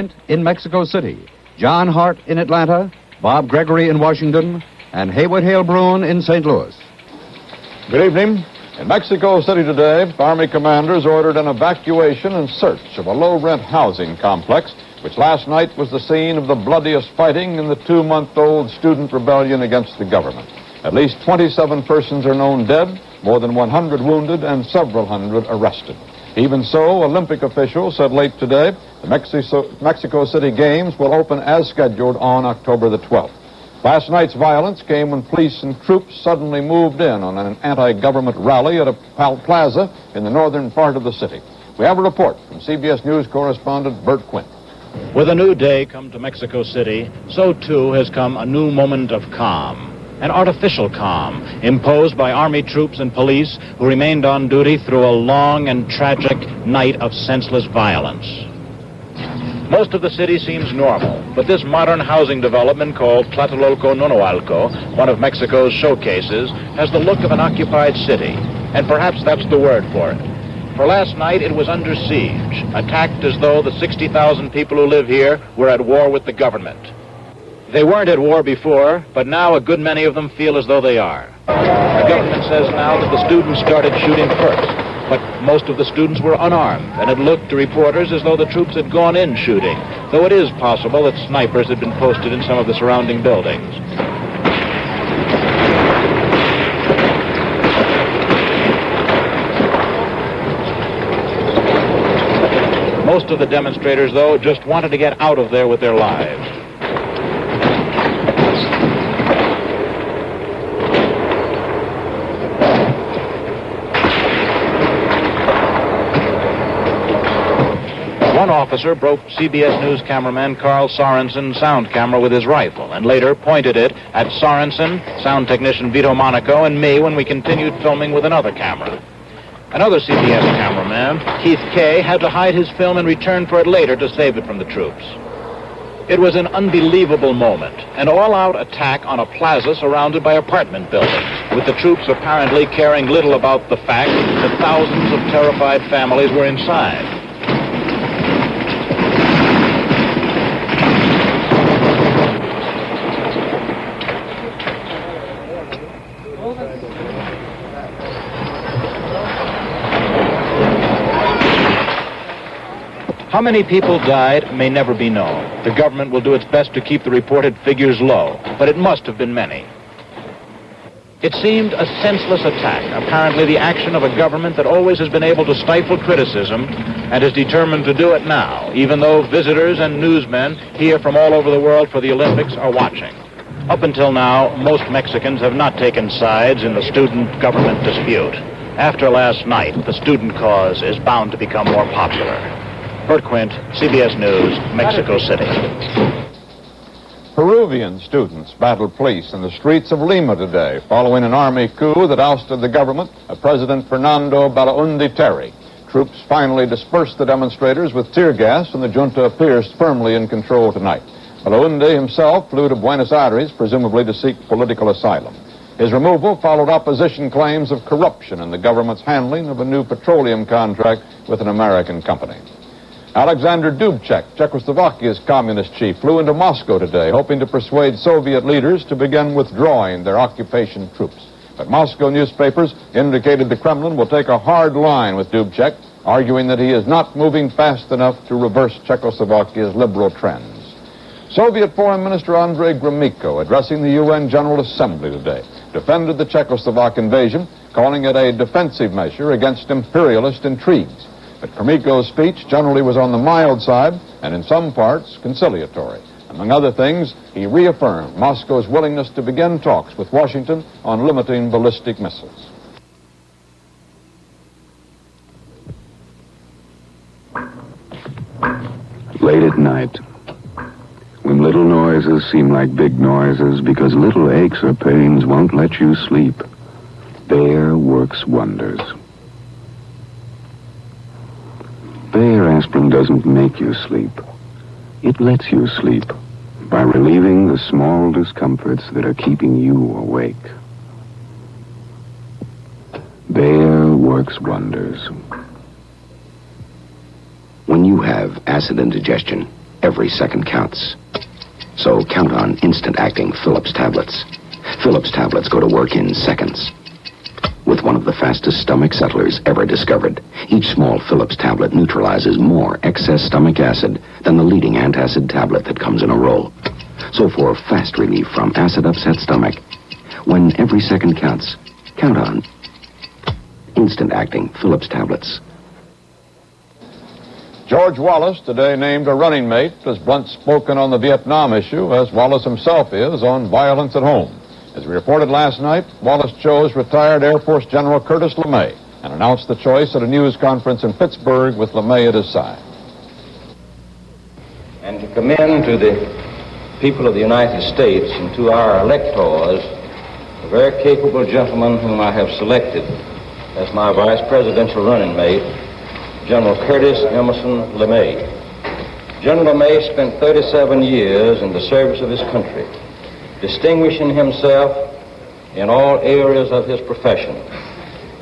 In Mexico City, John Hart in Atlanta, Bob Gregory in Washington, and Haywood Hale Bruin in St. Louis. Good evening. In Mexico City today, Army commanders ordered an evacuation and search of a low-rent housing complex, which last night was the scene of the bloodiest fighting in the 2-month-old student rebellion against the government. At least 27 persons are known dead, more than 100 wounded, and several hundred arrested. Even so, Olympic officials said late today the Mexico City Games will open as scheduled on October the 12th. Last night's violence came when police and troops suddenly moved in on an anti-government rally at a plaza in the northern part of the city. We have a report from CBS News correspondent Bert Quint. With a new day come to Mexico City, so too has come a new moment of calm. An artificial calm imposed by Army troops and police who remained on duty through a long and tragic night of senseless violence. Most of the city seems normal, but this modern housing development called Tlatelolco Nonoalco, one of Mexico's showcases, has the look of an occupied city, and perhaps that's the word for it. For last night it was under siege, attacked as though the 60,000 people who live here were at war with the government. They weren't at war before, but now a good many of them feel as though they are. The government says now that the students started shooting first, but most of the students were unarmed, and it looked to reporters as though the troops had gone in shooting, though it is possible that snipers had been posted in some of the surrounding buildings. Most of the demonstrators, though, just wanted to get out of there with their lives. One officer broke CBS News cameraman Carl Sorensen's sound camera with his rifle and later pointed it at Sorensen, sound technician Vito Monaco, and me when we continued filming with another camera. Another CBS cameraman, Keith Kay, had to hide his film and return for it later to save it from the troops. It was an unbelievable moment, an all-out attack on a plaza surrounded by apartment buildings, with the troops apparently caring little about the fact that thousands of terrified families were inside. How many people died may never be known. The government will do its best to keep the reported figures low, but it must have been many. It seemed a senseless attack, apparently the action of a government that always has been able to stifle criticism and is determined to do it now, even though visitors and newsmen here from all over the world for the Olympics are watching. Up until now, most Mexicans have not taken sides in the student-government dispute. After last night, the student cause is bound to become more popular. Bert Quint, CBS News, Mexico City. Peruvian students battled police in the streets of Lima today following an army coup that ousted the government of President Fernando Belaúnde Terry. Troops finally dispersed the demonstrators with tear gas, and the junta appears firmly in control tonight. Belaúnde himself flew to Buenos Aires, presumably to seek political asylum. His removal followed opposition claims of corruption in the government's handling of a new petroleum contract with an American company. Alexander Dubček, Czechoslovakia's communist chief, flew into Moscow today, hoping to persuade Soviet leaders to begin withdrawing their occupation troops. But Moscow newspapers indicated the Kremlin will take a hard line with Dubček, arguing that he is not moving fast enough to reverse Czechoslovakia's liberal trends. Soviet Foreign Minister Andrei Gromyko, addressing the UN General Assembly today, defended the Czechoslovak invasion, calling it a defensive measure against imperialist intrigues. But Gromyko's speech generally was on the mild side and in some parts conciliatory. Among other things, he reaffirmed Moscow's willingness to begin talks with Washington on limiting ballistic missiles. Late at night, when little noises seem like big noises because little aches or pains won't let you sleep, Bayer works wonders. Bayer aspirin doesn't make you sleep. It lets you sleep by relieving the small discomforts that are keeping you awake. Bayer works wonders. When you have acid indigestion, Every second counts. So count on instant-acting Phillips tablets. Phillips tablets go to work in seconds. With one of the fastest stomach settlers ever discovered, each small Phillips tablet neutralizes more excess stomach acid than the leading antacid tablet that comes in a roll. So for fast relief from acid-upset stomach, when every second counts, count on instant-acting Phillips tablets. George Wallace today named a running mate as blunt-spoken on the Vietnam issue as Wallace himself is on violence at home. As we reported last night, Wallace chose retired Air Force General Curtis LeMay and announced the choice at a news conference in Pittsburgh with LeMay at his side. And to commend to the people of the United States and to our electors a very capable gentleman whom I have selected as my vice presidential running mate, General Curtis Emerson LeMay. General LeMay spent 37 years in the service of his country, distinguishing himself in all areas of his profession.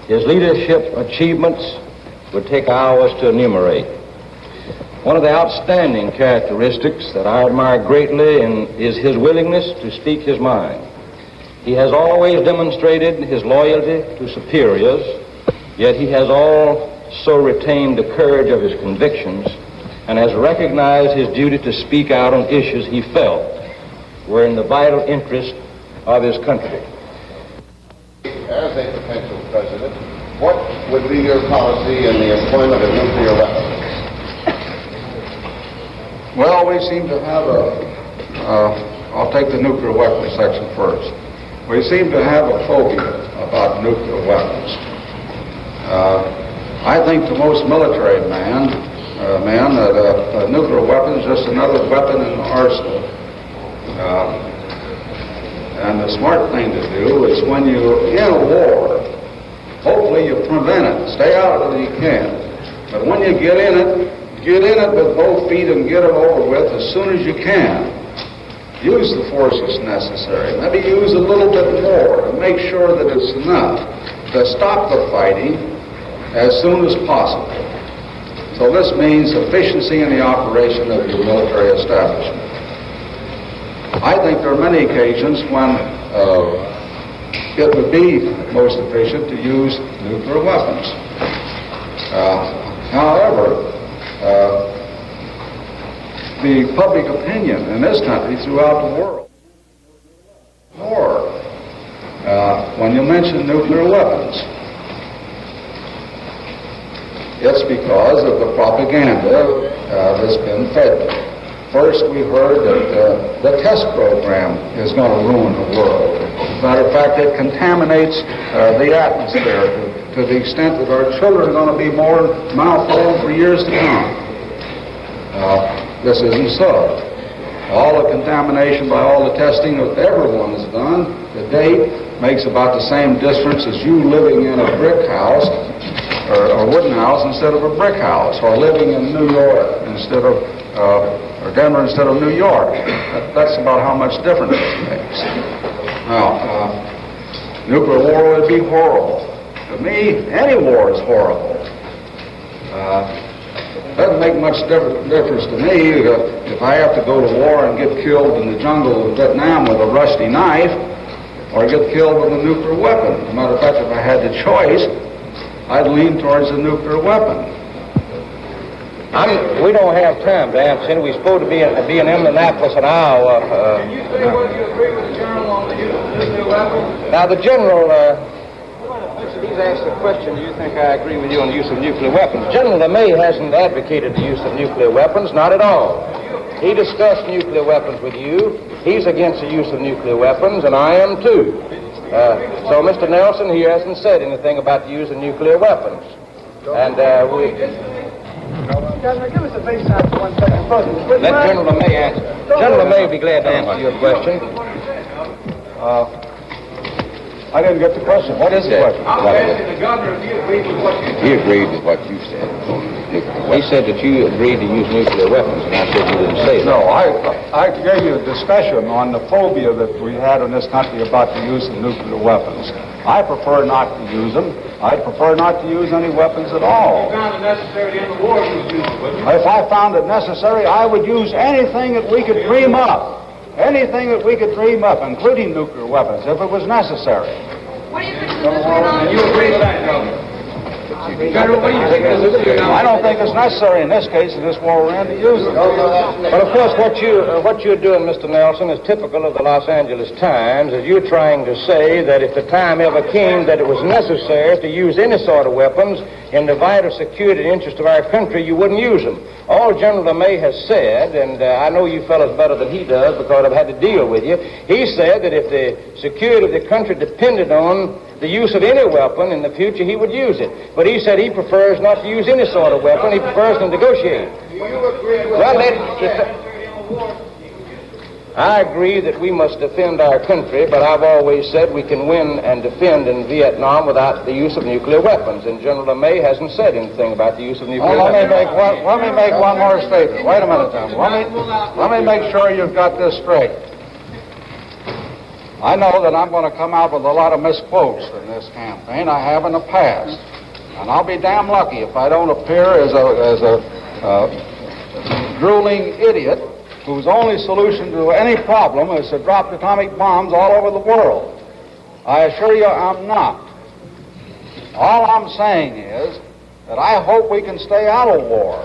His leadership achievements would take hours to enumerate. One of the outstanding characteristics that I admire greatly is his willingness to speak his mind. He has always demonstrated his loyalty to superiors, yet he has also retained the courage of his convictions and has recognized his duty to speak out on issues he felt were in the vital interest of his country. As a potential president, what would be your policy in the employment of nuclear weapons? Well, we seem to have I'll take the nuclear weapons section first. We seem to have a phobia about nuclear weapons. I think to most military men that a nuclear weapon is just another weapon in the arsenal. And the smart thing to do is when you're in a war, hopefully you prevent it. Stay out of it if you can. But when you get in it with both feet and get it over with as soon as you can. Use the forces necessary. Maybe use a little bit more to make sure that it's enough to stop the fighting as soon as possible. So this means efficiency in the operation of your military establishment. I think there are many occasions when it would be most efficient to use nuclear weapons. However, the public opinion in this country throughout the world more when you mention nuclear weapons. It's because of the propaganda that's been fed. First, we heard that the test program is going to ruin the world. As a matter of fact, it contaminates the atmosphere to the extent that our children are going to be more malformed for years to come. This isn't so. All the contamination by all the testing that everyone has done to date makes about the same difference as you living in a brick house or wooden house instead of a brick house, or living in New York instead of or Denver instead of New York. That's about how much difference it makes. Now, nuclear war would be horrible. To me, any war is horrible. Doesn't make much difference to me if I have to go to war and get killed in the jungle of Vietnam with a rusty knife, or get killed with a nuclear weapon. As a matter of fact, if I had the choice, I'd lean towards a nuclear weapon. We don't have time to answer. We're supposed to be in Indianapolis an hour. You say whether you agree with the general on the use of nuclear weapons? Now, the general, he's asked a question, do you think I agree with you on the use of nuclear weapons? General LeMay hasn't advocated the use of nuclear weapons, not at all. He discussed nuclear weapons with you. He's against the use of nuclear weapons, and I am too. So Mr. Nelson here hasn't said anything about the use of nuclear weapons. And Give us a baseline for 1 second. let General LeMay answer. General LeMay will be glad to answer your question. I didn't get the question. What is the question? I'm asking the governor if he agreed with what you said. He agreed with what you said. He said that you agreed to use nuclear weapons, and I said you didn't say that. No, I gave you a discussion on the phobia that we had in this country about the use of nuclear weapons. I prefer not to use them. I'd prefer not to use any weapons at all. If you found it necessary to end the war, you would use it, wouldn't you? If I found it necessary, I would use anything that we could dream up. Anything that we could dream up, including nuclear weapons, if it was necessary. What do you think is going on? And you agree with that, don't you? General, what do you think is I don't think it's necessary in this case, in this war we're in, to use them. But of course, what you're doing, Mr. Nelson, is typical of the Los Angeles Times, as you're trying to say that if the time ever came that it was necessary to use any sort of weapons in the vital security and interest of our country, you wouldn't use them. All General LeMay has said, and I know you fellas better than he does because I've had to deal with you, he said that if the security of the country depended on the use of any weapon in the future, he would use it. But he said he prefers not to use any sort of weapon. He prefers to negotiate. Do you agree with I agree that we must defend our country, but I've always said we can win and defend in Vietnam without the use of nuclear weapons. And General LeMay hasn't said anything about the use of nuclear weapons. Let me make one more statement. Wait a minute, Tom. Let me make sure you've got this straight. I know that I'm going to come out with a lot of misquotes in this campaign. I have in the past. And I'll be damn lucky if I don't appear as a drooling idiot whose only solution to any problem is to drop atomic bombs all over the world. I assure you I'm not. All I'm saying is that I hope we can stay out of war.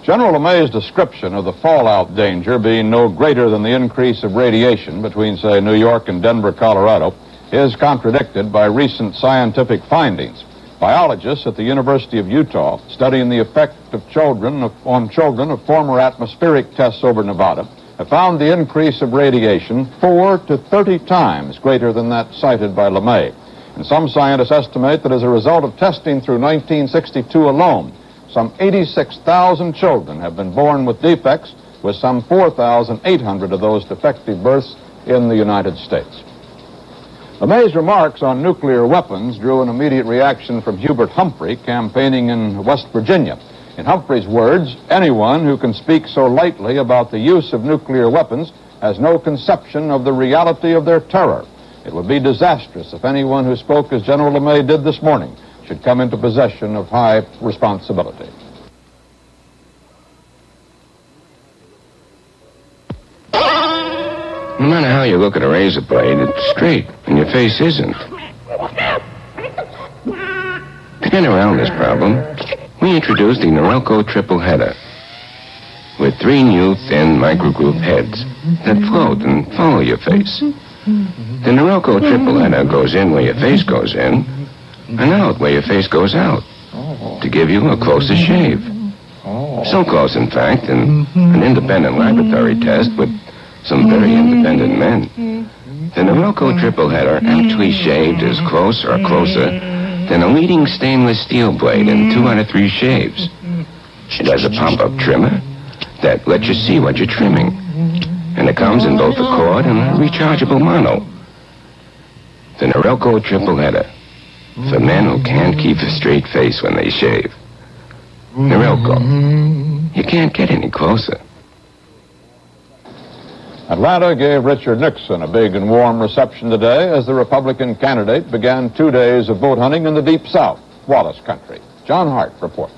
General LeMay's description of the fallout danger being no greater than the increase of radiation between, say, New York and Denver, Colorado, is contradicted by recent scientific findings. Biologists at the University of Utah, studying the effect of children on children of former atmospheric tests over Nevada, have found the increase of radiation 4 to 30 times greater than that cited by LeMay. And some scientists estimate that as a result of testing through 1962 alone, some 86,000 children have been born with defects, with some 4,800 of those defective births in the United States. LeMay's remarks on nuclear weapons drew an immediate reaction from Hubert Humphrey, campaigning in West Virginia. In Humphrey's words, anyone who can speak so lightly about the use of nuclear weapons has no conception of the reality of their terror. It would be disastrous if anyone who spoke as General LeMay did this morning should come into possession of high responsibility. No matter how you look at a razor blade, it's straight, and your face isn't. To get around this problem, we introduced the Norelco triple header with 3 new thin microgroove heads that float and follow your face. The Norelco triple header goes in where your face goes in and out where your face goes out to give you a closer shave. So close, in fact, in an independent laboratory test with some very independent men, the Norelco triple header actually shaved as close or closer than a leading stainless steel blade in 2 out of 3 shaves. It has a pump-up trimmer that lets you see what you're trimming, and it comes in both a cord and a rechargeable mono. The Norelco triple header, for men who can't keep a straight face when they shave. Norelco, you can't get any closer. Atlanta gave Richard Nixon a big and warm reception today as the Republican candidate began 2 days of vote hunting in the Deep South, Wallace country. John Hart reports.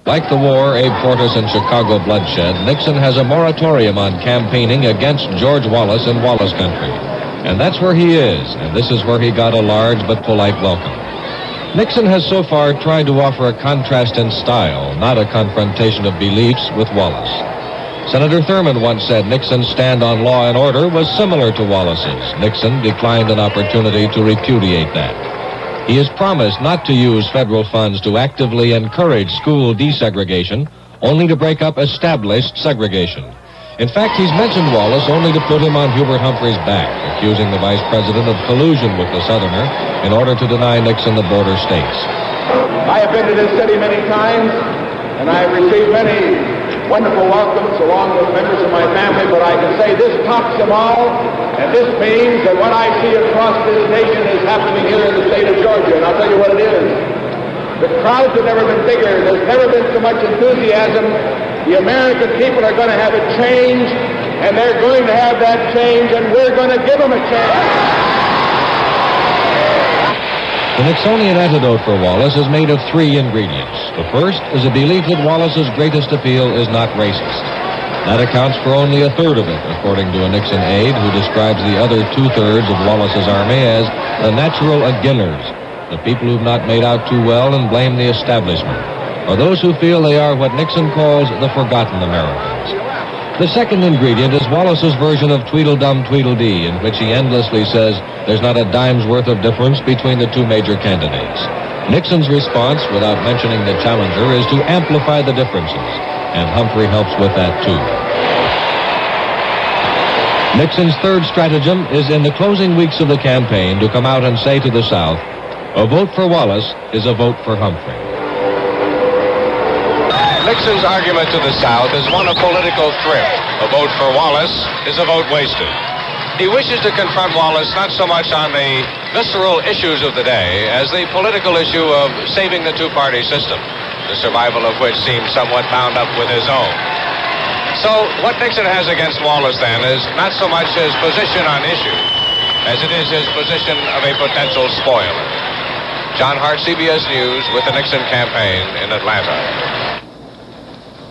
Like the war, Abe Fortas, and Chicago bloodshed, Nixon has a moratorium on campaigning against George Wallace in Wallace country. And that's where he is, and this is where he got a large but polite welcome. Nixon has so far tried to offer a contrast in style, not a confrontation of beliefs with Wallace. Senator Thurman once said Nixon's stand on law and order was similar to Wallace's. Nixon declined an opportunity to repudiate that. He has promised not to use federal funds to actively encourage school desegregation, only to break up established segregation. In fact, he's mentioned Wallace only to put him on Hubert Humphrey's back, accusing the vice president of collusion with the Southerner in order to deny Nixon the border states. I have been to this city many times, and I have received many wonderful welcomes along with members of my family, but I can say this tops them all, and this means that what I see across this nation is happening here in the state of Georgia, and I'll tell you what it is. The crowds have never been bigger. There's never been so much enthusiasm. The American people are going to have a change, and they're going to have that change, and we're going to give them a chance. The Nixonian antidote for Wallace is made of 3 ingredients. The first is a belief that Wallace's greatest appeal is not racist. That accounts for only a third of it, according to a Nixon aide who describes the other 2/3 of Wallace's army as the natural aguilers, the people who've not made out too well and blame the establishment, or those who feel they are what Nixon calls the forgotten Americans. The second ingredient is Wallace's version of Tweedledum Tweedledee, in which he endlessly says there's not a dime's worth of difference between the 2 major candidates. Nixon's response, without mentioning the challenger, is to amplify the differences, and Humphrey helps with that too. Nixon's third stratagem is in the closing weeks of the campaign to come out and say to the South, a vote for Wallace is a vote for Humphrey. Nixon's argument to the South is one of political thrift. A vote for Wallace is a vote wasted. He wishes to confront Wallace not so much on the visceral issues of the day as the political issue of saving the 2-party system, the survival of which seems somewhat bound up with his own. So what Nixon has against Wallace then is not so much his position on issues as it is his position of a potential spoiler. John Hart, CBS News, with the Nixon campaign in Atlanta.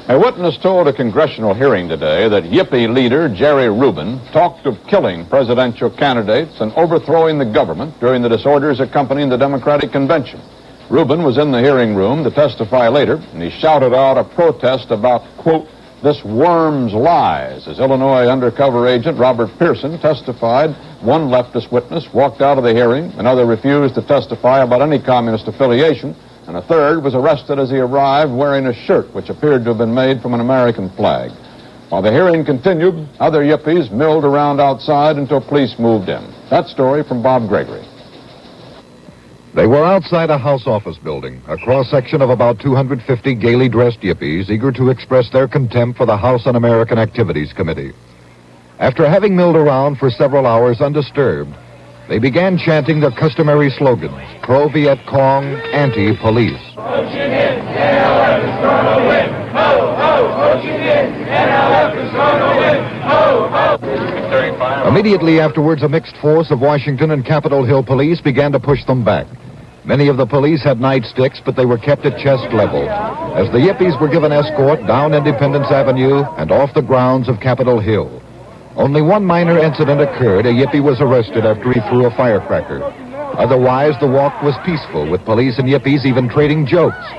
A witness told a congressional hearing today that Yippie leader Jerry Rubin talked of killing presidential candidates and overthrowing the government during the disorders accompanying the Democratic Convention. Rubin was in the hearing room to testify later, and he shouted out a protest about, quote, this worm's lies. As Illinois undercover agent Robert Pearson testified, one leftist witness walked out of the hearing, another refused to testify about any communist affiliation, and a third was arrested as he arrived wearing a shirt which appeared to have been made from an American flag. While the hearing continued, other yippies milled around outside until police moved in. That story from Bob Gregory. They were outside a House office building, a cross-section of about 250 gaily dressed yippies eager to express their contempt for the House Un-American Activities Committee. After having milled around for several hours undisturbed, they began chanting their customary slogans, pro-Viet Cong, anti-police. Ho Chi Minh, NLF is gonna win. Ho, ho, Ho Chi Minh, NLF is gonna win. Ho, ho. Immediately afterwards, a mixed force of Washington and Capitol Hill police began to push them back. Many of the police had nightsticks, but they were kept at chest level, as the yippies were given escort down Independence Avenue and off the grounds of Capitol Hill. Only one minor incident occurred. A yippie was arrested after he threw a firecracker. Otherwise, the walk was peaceful, with police and yippies even trading jokes.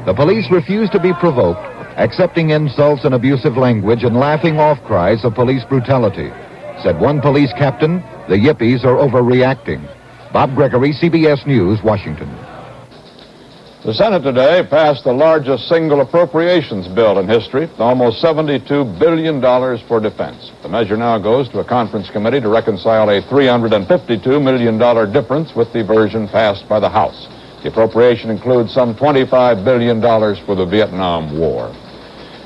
The police refused to be provoked, accepting insults and abusive language and laughing off cries of police brutality. Said one police captain, the yippies are overreacting. Bob Gregory, CBS News, Washington. The Senate today passed the largest single appropriations bill in history, almost $72 billion for defense. The measure now goes to a conference committee to reconcile a $352 million difference with the version passed by the House. The appropriation includes some $25 billion for the Vietnam War.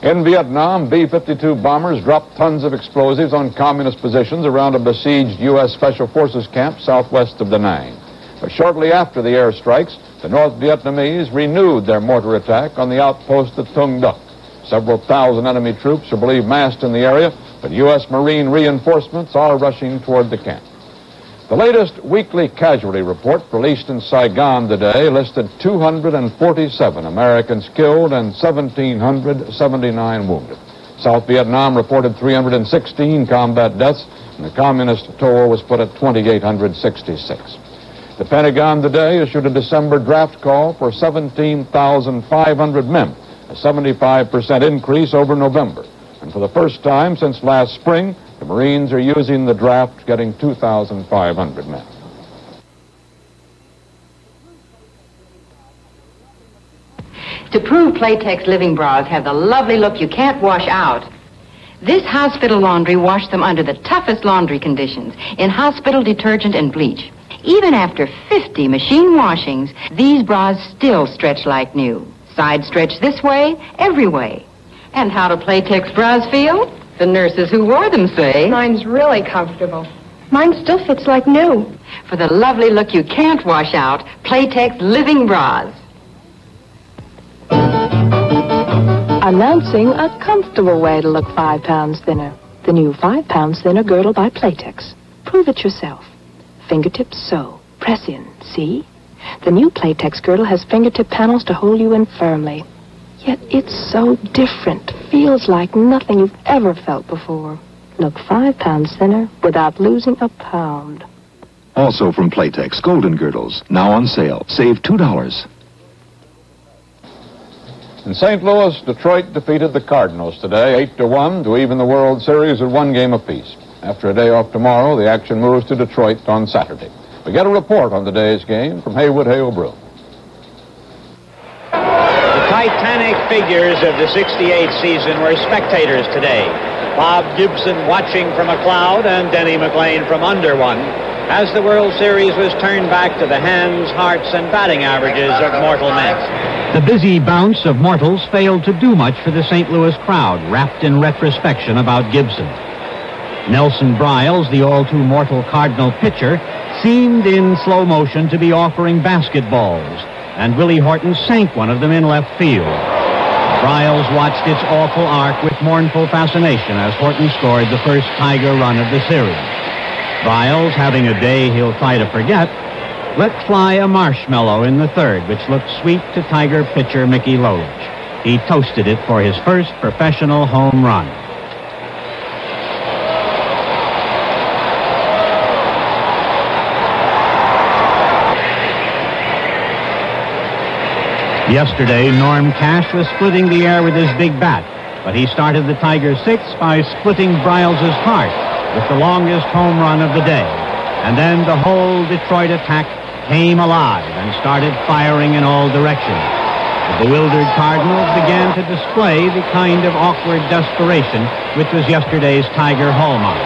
In Vietnam, B-52 bombers dropped tons of explosives on communist positions around a besieged U.S. Special Forces camp southwest of Da Nang. But shortly after the airstrikes, the North Vietnamese renewed their mortar attack on the outpost at Tung Duc. Several thousand enemy troops are believed massed in the area, but U.S. Marine reinforcements are rushing toward the camp. The latest weekly casualty report released in Saigon today listed 247 Americans killed and 1,779 wounded. South Vietnam reported 316 combat deaths, and the communist toll was put at 2,866. The Pentagon today issued a December draft call for 17,500 men, a 75% increase over November. And for the first time since last spring, the Marines are using the draft, getting 2,500 men. To prove Playtex living bras have the lovely look you can't wash out, this hospital laundry washed them under the toughest laundry conditions in hospital detergent and bleach. Even after 50 machine washings, these bras still stretch like new. Side stretch this way, every way. And how do Playtex bras feel? The nurses who wore them say, Mine's really comfortable. Mine still fits like new. For the lovely look you can't wash out, Playtex living bras. Announcing a comfortable way to look 5 pounds thinner. The new 5 pounds thinner girdle by Playtex. Prove it yourself. Fingertips so. Press in. See? The new Playtex girdle has fingertip panels to hold you in firmly. Yet it's so different. Feels like nothing you've ever felt before. Look 5 pounds thinner without losing a pound. Also from Playtex, Golden Girdles, now on sale. Save $2. In St. Louis, Detroit defeated the Cardinals today, 8-1, to even the World Series at 1 game apiece. After a day off tomorrow, the action moves to Detroit on Saturday. We get a report on today's game from Haywood Hale Broom. The Titanic figures of the '68 season were spectators today. Bob Gibson watching from a cloud and Denny McLain from under one, as the World Series was turned back to the hands, hearts, and batting averages of mortal men. The busy bounce of mortals failed to do much for the St. Louis crowd, wrapped in retrospection about Gibson. Nelson Briles, the all-too-mortal Cardinal pitcher, seemed in slow motion to be offering basketballs, and Willie Horton sank one of them in left field. Briles watched its awful arc with mournful fascination as Horton scored the first Tiger run of the series. Briles, having a day he'll try to forget, let fly a marshmallow in the third, which looked sweet to Tiger pitcher Mickey Lolich. He toasted it for his first professional home run. Yesterday, Norm Cash was splitting the air with his big bat, but he started the Tigers' sixth by splitting Briles' heart with the longest home run of the day. And then the whole Detroit attack came alive and started firing in all directions. The bewildered Cardinals began to display the kind of awkward desperation which was yesterday's Tiger hallmark.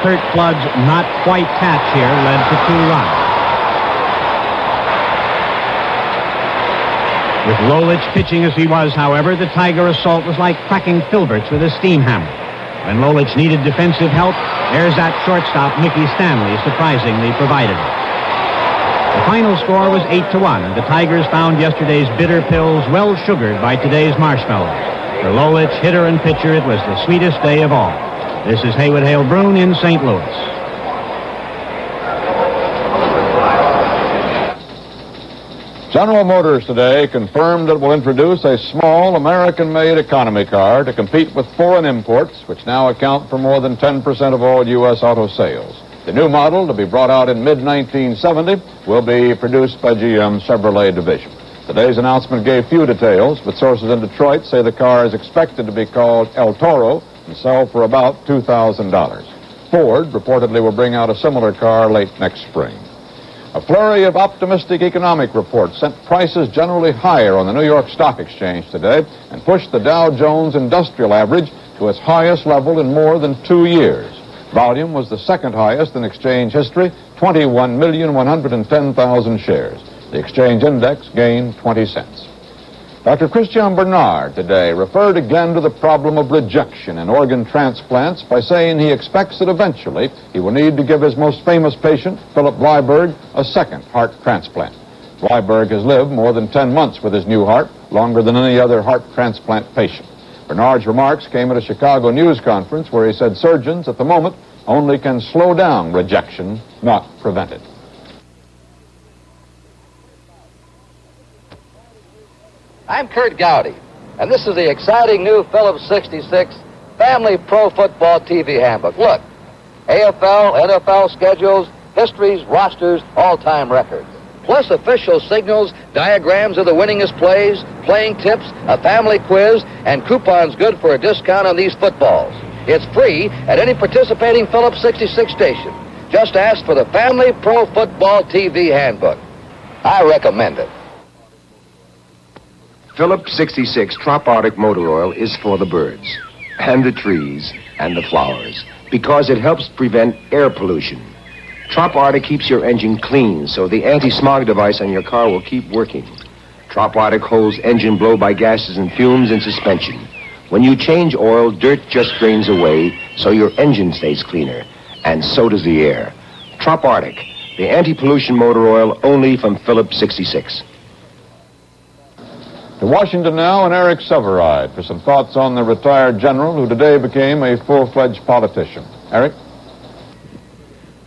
Curt Flood's not quite catch here led to 2 runs. With Lolich pitching as he was, however, the Tiger assault was like cracking filberts with a steam hammer. When Lolich needed defensive help, there's that shortstop, Mickey Stanley, surprisingly provided it. The final score was 8-1, and the Tigers found yesterday's bitter pills well sugared by today's marshmallows. For Lolich, hitter and pitcher, it was the sweetest day of all. This is Haywood Hale Broom in St. Louis. General Motors today confirmed that it will introduce a small American-made economy car to compete with foreign imports, which now account for more than 10% of all U.S. auto sales. The new model, to be brought out in mid-1970, will be produced by GM's Chevrolet division. Today's announcement gave few details, but sources in Detroit say the car is expected to be called El Toro and sell for about $2,000. Ford reportedly will bring out a similar car late next spring. A flurry of optimistic economic reports sent prices generally higher on the New York Stock Exchange today and pushed the Dow Jones Industrial Average to its highest level in more than 2 years. Volume was the second highest in exchange history, 21,110,000 shares. The exchange index gained 20 cents. Dr. Christian Bernard today referred again to the problem of rejection in organ transplants by saying he expects that eventually he will need to give his most famous patient, Philip Bleiberg, a second heart transplant. Bleiberg has lived more than 10 months with his new heart, longer than any other heart transplant patient. Bernard's remarks came at a Chicago news conference where he said surgeons at the moment only can slow down rejection, not prevent it. I'm Kurt Gowdy, and this is the exciting new Phillips 66 Family Pro Football TV Handbook. Look, AFL, NFL schedules, histories, rosters, all-time records. Plus official signals, diagrams of the winningest plays, playing tips, a family quiz, and coupons good for a discount on these footballs. It's free at any participating Phillips 66 station. Just ask for the Family Pro Football TV Handbook. I recommend it. Phillips 66 Trop Arctic Motor Oil is for the birds, and the trees, and the flowers, because it helps prevent air pollution. Trop Arctic keeps your engine clean, so the anti-smog device on your car will keep working. Trop Arctic holds engine blow-by gases and fumes in suspension. When you change oil, dirt just drains away, so your engine stays cleaner, and so does the air. Trop Arctic, the anti-pollution motor oil only from Phillips 66. To Washington now, and Eric Severide for some thoughts on the retired general who today became a full-fledged politician. Eric?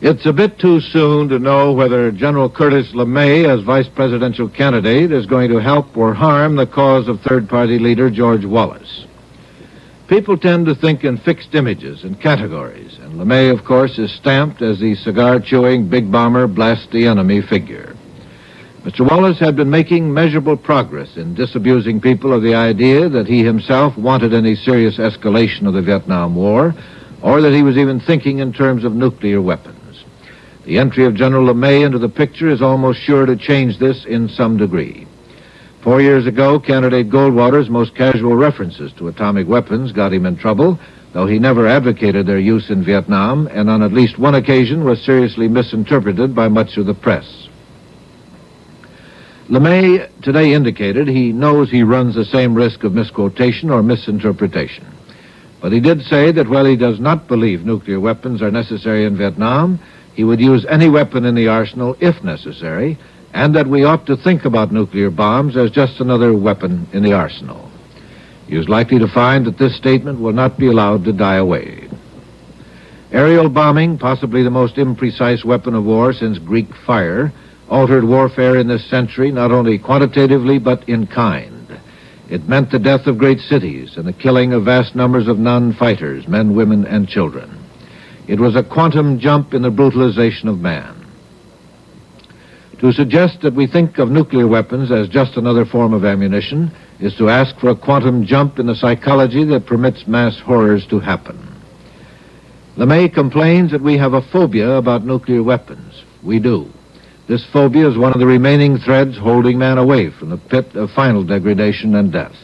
It's a bit too soon to know whether General Curtis LeMay, as vice presidential candidate, is going to help or harm the cause of third-party leader George Wallace. People tend to think in fixed images and categories, and LeMay, of course, is stamped as the cigar-chewing, big bomber, blast-the-enemy figure. Mr. Wallace had been making measurable progress in disabusing people of the idea that he himself wanted any serious escalation of the Vietnam War, or that he was even thinking in terms of nuclear weapons. The entry of General LeMay into the picture is almost sure to change this in some degree. 4 years ago, candidate Goldwater's most casual references to atomic weapons got him in trouble, though he never advocated their use in Vietnam, and on at least one occasion was seriously misinterpreted by much of the press. LeMay today indicated he knows he runs the same risk of misquotation or misinterpretation. But he did say that while he does not believe nuclear weapons are necessary in Vietnam, he would use any weapon in the arsenal if necessary, and that we ought to think about nuclear bombs as just another weapon in the arsenal. He is likely to find that this statement will not be allowed to die away. Aerial bombing, possibly the most imprecise weapon of war since Greek fire, altered warfare in this century not only quantitatively but in kind. It meant the death of great cities and the killing of vast numbers of non-fighters, men, women, and children. It was a quantum jump in the brutalization of man. To suggest that we think of nuclear weapons as just another form of ammunition is to ask for a quantum jump in the psychology that permits mass horrors to happen. LeMay complains that we have a phobia about nuclear weapons. We do. This phobia is one of the remaining threads holding man away from the pit of final degradation and death.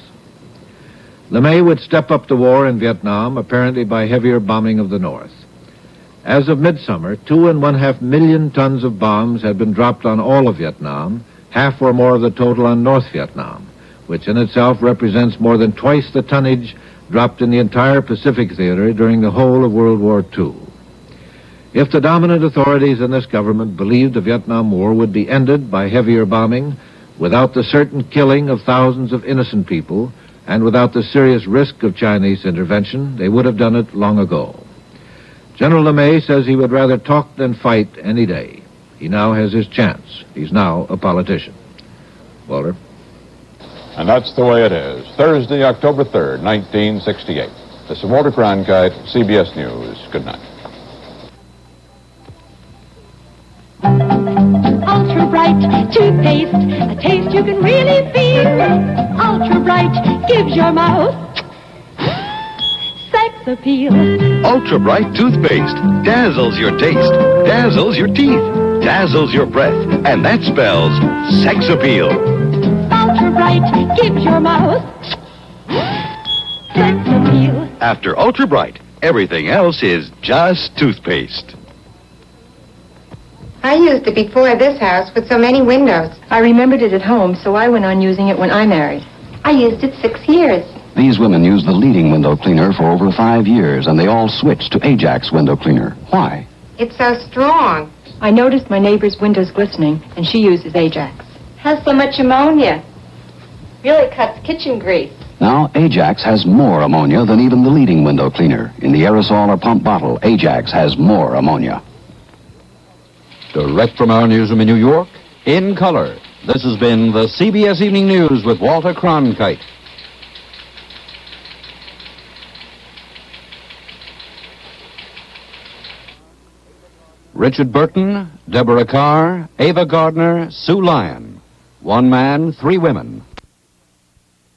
LeMay would step up the war in Vietnam, apparently by heavier bombing of the North. As of midsummer, 2.5 million tons of bombs had been dropped on all of Vietnam, half or more of the total on North Vietnam, which in itself represents more than twice the tonnage dropped in the entire Pacific theater during the whole of World War II. If the dominant authorities in this government believed the Vietnam War would be ended by heavier bombing, without the certain killing of thousands of innocent people, and without the serious risk of Chinese intervention, they would have done it long ago. General LeMay says he would rather talk than fight any day. He now has his chance. He's now a politician. Walter? And that's the way it is. Thursday, October 3rd, 1968. This is Walter Cronkite, CBS News. Good night. Ultra Bright toothpaste, a taste you can really feel. Ultra Bright gives your mouth sex appeal. Ultra Bright toothpaste dazzles your taste, dazzles your teeth, dazzles your breath, and that spells sex appeal. Ultra Bright gives your mouth sex appeal. After Ultra Bright, everything else is just toothpaste. I used it before this house with so many windows. I remembered it at home, so I went on using it when I married. I used it 6 years. These women used the leading window cleaner for over 5 years, and they all switched to Ajax window cleaner. Why? It's so strong. I noticed my neighbor's windows glistening, and she uses Ajax. Has so much ammonia. Really cuts kitchen grease. Now, Ajax has more ammonia than even the leading window cleaner. In the aerosol or pump bottle, Ajax has more ammonia. Direct from our newsroom in New York, in color, this has been the CBS Evening News with Walter Cronkite. Richard Burton, Deborah Carr, Ava Gardner, Sue Lyon. 1 man, 3 women.